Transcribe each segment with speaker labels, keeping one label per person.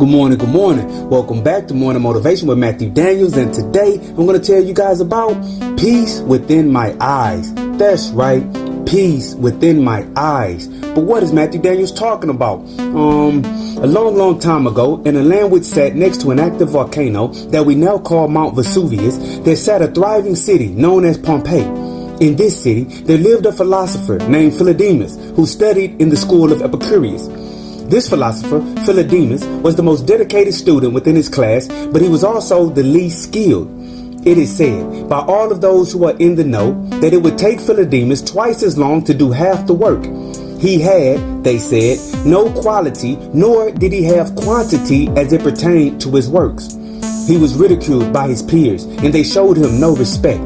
Speaker 1: Good morning. Welcome back to Morning Motivation with Matthew Daniels, and today I'm going to tell you guys about peace within my eyes. That's right, peace within my eyes. But what is Matthew Daniels talking about? A long time ago, in a land which sat next to an active volcano that we now call Mount Vesuvius, there sat a thriving city known as Pompeii. In this city, there lived a philosopher named Philodemus who studied in the school of Epicurus. This philosopher, Philodemus, was the most dedicated student within his class, but he was also the least skilled. It is said by all of those who are in the know that it would take Philodemus twice as long to do half the work. He had, they said, no quality, nor did he have quantity as it pertained to his works. He was ridiculed by his peers, and they showed him no respect.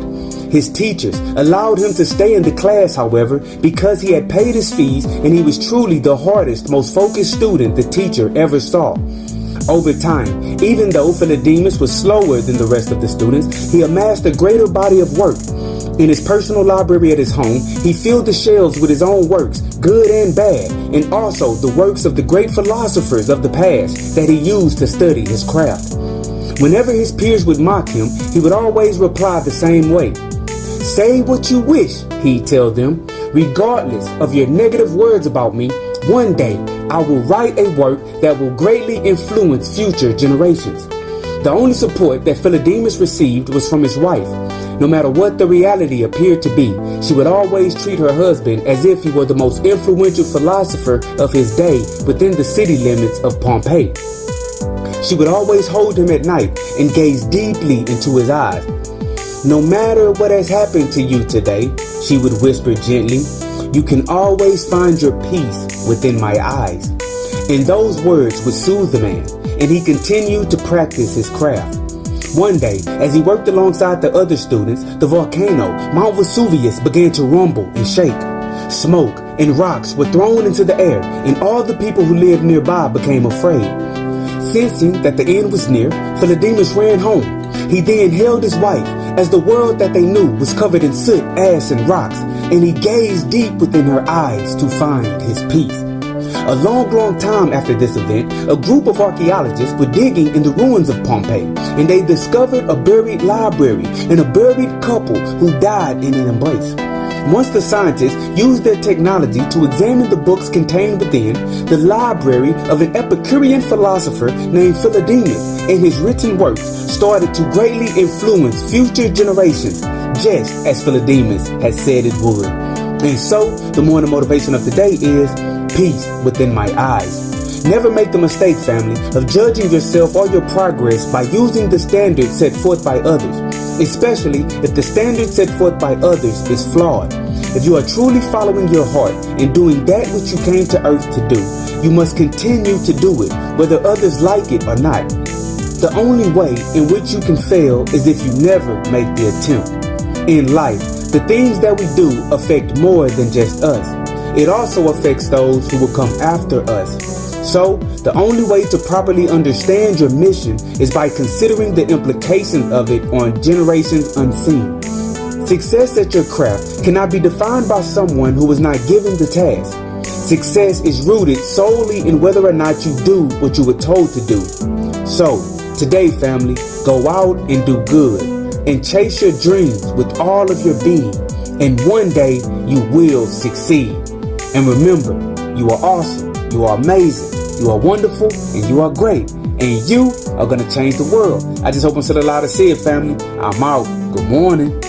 Speaker 1: His teachers allowed him to stay in the class, however, because he had paid his fees and he was truly the hardest, most focused student the teacher ever saw. Over time, even though Philodemus was slower than the rest of the students, he amassed a greater body of work. In his personal library at his home, he filled the shelves with his own works, good and bad, and also the works of the great philosophers of the past that he used to study his craft. Whenever his peers would mock him, he would always reply the same way. Say what you wish, he'd tell them. Regardless of your negative words about me, one day I will write a work that will greatly influence future generations. The only support that Philodemus received was from his wife. No matter what the reality appeared to be, she would always treat her husband as if he were the most influential philosopher of his day within the city limits of Pompeii. She would always hold him at night and gaze deeply into his eyes. No matter what has happened to you today, she would whisper gently, you can always find your peace within my eyes. And those words would soothe the man, and he continued to practice his craft. One day, as he worked alongside the other students, the volcano, Mount Vesuvius, began to rumble and shake. Smoke and rocks were thrown into the air, and all the people who lived nearby became afraid. Sensing that the end was near, Philodemus ran home. He then held his wife, as the world that they knew was covered in soot, ash, and rocks, and he gazed deep within her eyes to find his peace. A long time after this event, a group of archaeologists were digging in the ruins of Pompeii, and they discovered a buried library and a buried couple who died in an embrace. Once the scientists used their technology to examine the books contained within, the library of an Epicurean philosopher named Philodemus and his written works started to greatly influence future generations, just as Philodemus had said it would. And so, the morning motivation of the day is peace within my eyes. Never make the mistake, family, of judging yourself or your progress by using the standards set forth by others, especially if the standard set forth by others is flawed. If you are truly following your heart and doing that which you came to earth to do, you must continue to do it, whether others like it or not. The only way in which you can fail is if you never make the attempt. In life, the things that we do affect more than just us. It also affects those who will come after us. So, the only way to properly understand your mission is by considering the implications of it on generations unseen. Success at your craft cannot be defined by someone who was not given the task. Success is rooted solely in whether or not you do what you were told to do. So, today, family, go out and do good and chase your dreams with all of your being, and one day you will succeed. And remember, you are awesome, you are amazing, you are wonderful, and you are great, and you are going to change the world. I just hope I'm still allowed to see it, family. I'm out. Good morning.